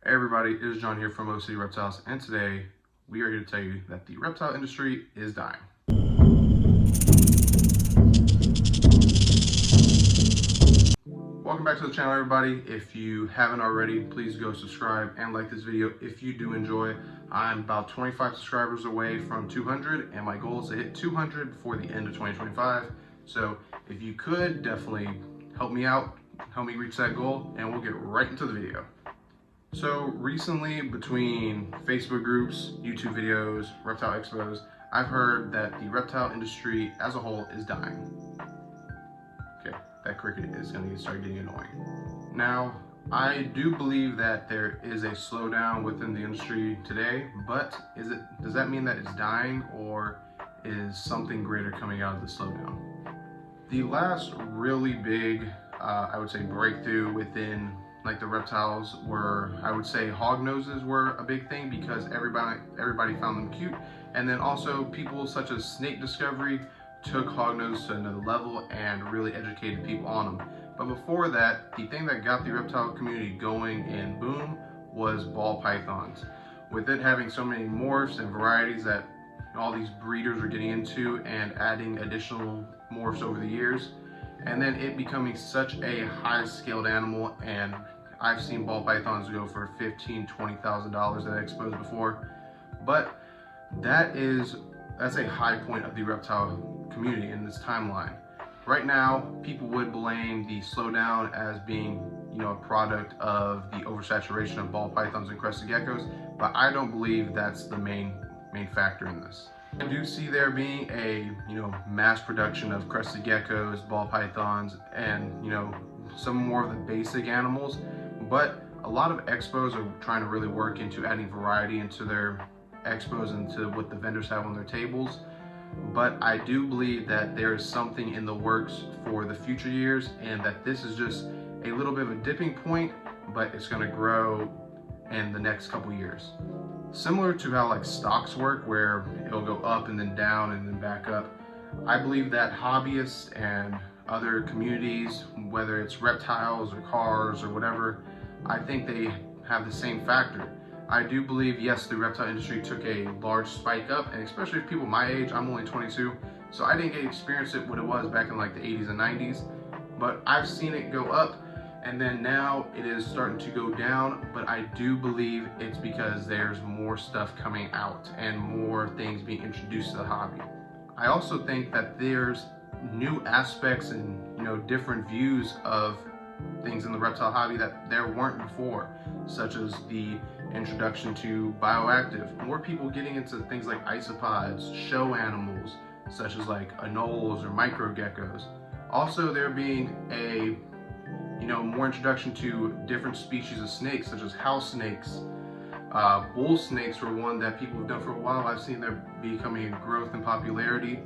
Hey everybody, it is John here from OC Reptiles, and today we are here to tell you that the reptile industry is dying. Welcome back to the channel, everybody. If you haven't already, please go subscribe and like this video if you do enjoy. I'm about 25 subscribers away from 200, and my goal is to hit 200 before the end of 2025. So if you could, definitely help me out, help me reach that goal, and we'll get right into the video. So recently, between Facebook groups, YouTube videos, reptile expos, I've heard that the reptile industry as a whole is dying. Okay, that cricket is going to start getting annoying. Now, I do believe that there is a slowdown within the industry today, but does that mean that it's dying, or is something greater coming out of the slowdown? The last really big, I would say, breakthrough within like the reptiles were, I would say, hog noses were a big thing because everybody found them cute, and then also people such as snake discovery took hognose to another level and really educated people on them. But before that, the thing that got the reptile community going and boom was ball pythons. With it having so many morphs and varieties that all these breeders are getting into and adding additional morphs over the years, and then it becoming such a high scaled animal, and I've seen ball pythons go for $15,000 to $20,000 at expos before. But that's a high point of the reptile community in this timeline. Right now, people would blame the slowdown as being, a product of the oversaturation of ball pythons and crested geckos, but I don't believe that's the main factor in this. I do see there being a mass production of crested geckos, ball pythons, and some more of the basic animals, but a lot of expos are trying to really work into adding variety into their expos and to what the vendors have on their tables. But I do believe that there is something in the works for the future years, and that this is just a little bit of a dipping point, but it's going to grow in the next couple years. Similar to how like stocks work, where it'll go up and then down and then back up, I believe that hobbyists and other communities, whether it's reptiles or cars or whatever, I think they have the same factor. I do believe, yes, the reptile industry took a large spike up, and especially for people my age, I'm only 22, so I didn't get to experience it what it was back in like the 80s and 90s, but I've seen it go up, and then now it is starting to go down. But I do believe it's because there's more stuff coming out and more things being introduced to the hobby. I also think that there's new aspects and different views of things in the reptile hobby that there weren't before, such as the introduction to bioactive, more people getting into things like isopods, show animals such as like anoles or micro geckos. Also, there being a more introduction to different species of snakes, such as house snakes. Bull snakes were one that people have done for a while. I've seen there becoming a growth in popularity,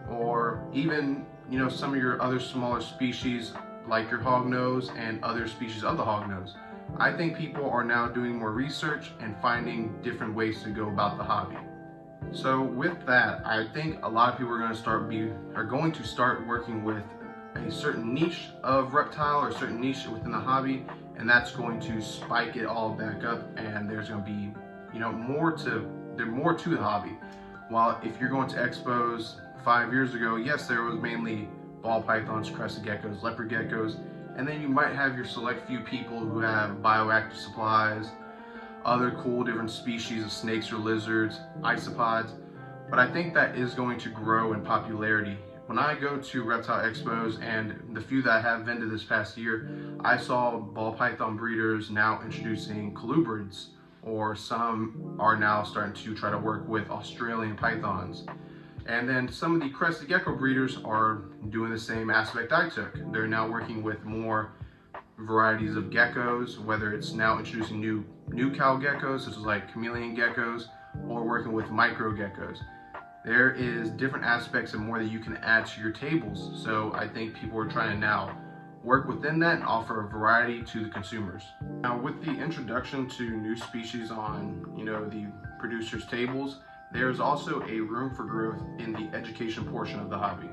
or even some of your other smaller species like your hognose and other species of the hognose. I think people are now doing more research and finding different ways to go about the hobby. So with that, I think a lot of people are going to start working with a certain niche of reptile or a certain niche within the hobby, and that's going to spike it all back up, and there's going to be more to the hobby. While if you're going to expos 5 years ago, yes, there was mainly ball pythons, crested geckos, leopard geckos, and then you might have your select few people who have bioactive supplies, other cool different species of snakes or lizards, isopods. But I think that is going to grow in popularity. When I go to reptile expos, and the few that I have been to this past year, I saw ball python breeders now introducing colubrids, or some are now starting to try to work with Australian pythons. And then some of the crested gecko breeders are doing the same aspect I took. They're now working with more varieties of geckos, whether it's now introducing new cow geckos, such as like chameleon geckos, or working with micro geckos. There is different aspects and more that you can add to your tables. So I think people are trying to now work within that and offer a variety to the consumers. Now, with the introduction to new species on the producers' tables, there's also a room for growth in the education portion of the hobby.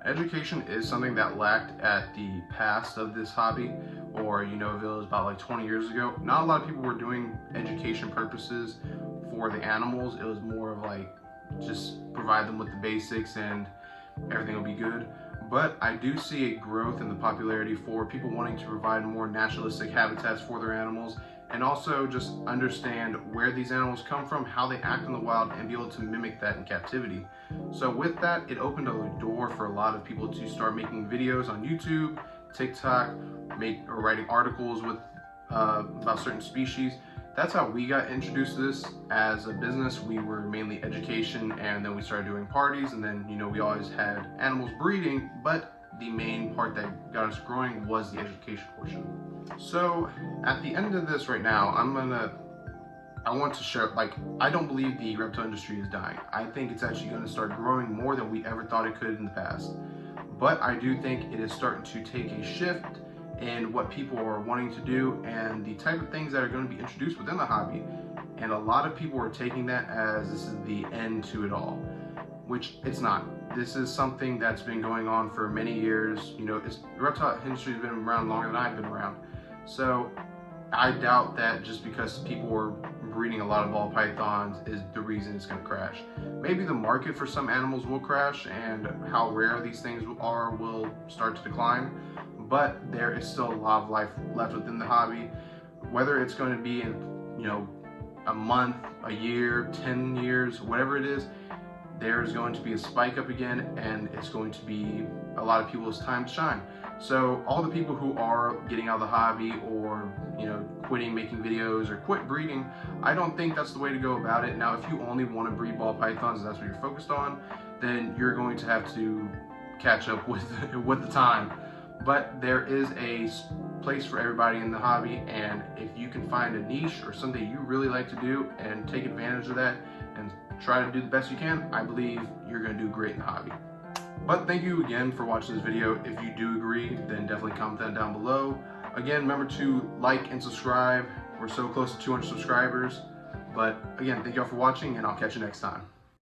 Education is something that lacked at the past of this hobby, or if it was about like 20 years ago, not a lot of people were doing education purposes for the animals. It was more of like just provide them with the basics and everything will be good. But I do see a growth in the popularity for people wanting to provide more naturalistic habitats for their animals, and also just understand where these animals come from, how they act in the wild, and be able to mimic that in captivity. So with that, it opened a door for a lot of people to start making videos on YouTube, TikTok, or writing articles with about certain species. That's how we got introduced to this as a business. We were mainly education, and then we started doing parties, and then we always had animals breeding, but the main part that got us growing was the education portion. So at the end of this right now, I want to share, like, I don't believe the reptile industry is dying. I think it's actually going to start growing more than we ever thought it could in the past. But I do think it is starting to take a shift in what people are wanting to do and the type of things that are going to be introduced within the hobby. And a lot of people are taking that as this is the end to it all, which it's not. This is something that's been going on for many years. The reptile industry has been around longer than I've been around. So I doubt that just because people are breeding a lot of ball pythons is the reason it's going to crash. Maybe the market for some animals will crash, and how rare these things are will start to decline, but there is still a lot of life left within the hobby. Whether it's going to be in a month, a year, 10 years, whatever it is, there's going to be a spike up again, and it's going to be a lot of people's time to shine. So all the people who are getting out of the hobby, or quitting making videos, or quit breeding, I don't think that's the way to go about it. Now, if you only want to breed ball pythons and that's what you're focused on, then you're going to have to catch up with the time. But there is a place for everybody in the hobby, and if you can find a niche or something you really like to do and take advantage of that and try to do the best you can, I believe you're going to do great in the hobby. But thank you again for watching this video. If you do agree, then definitely comment that down below. Again, remember to like and subscribe. We're so close to 200 subscribers. But again, thank y'all for watching, and I'll catch you next time.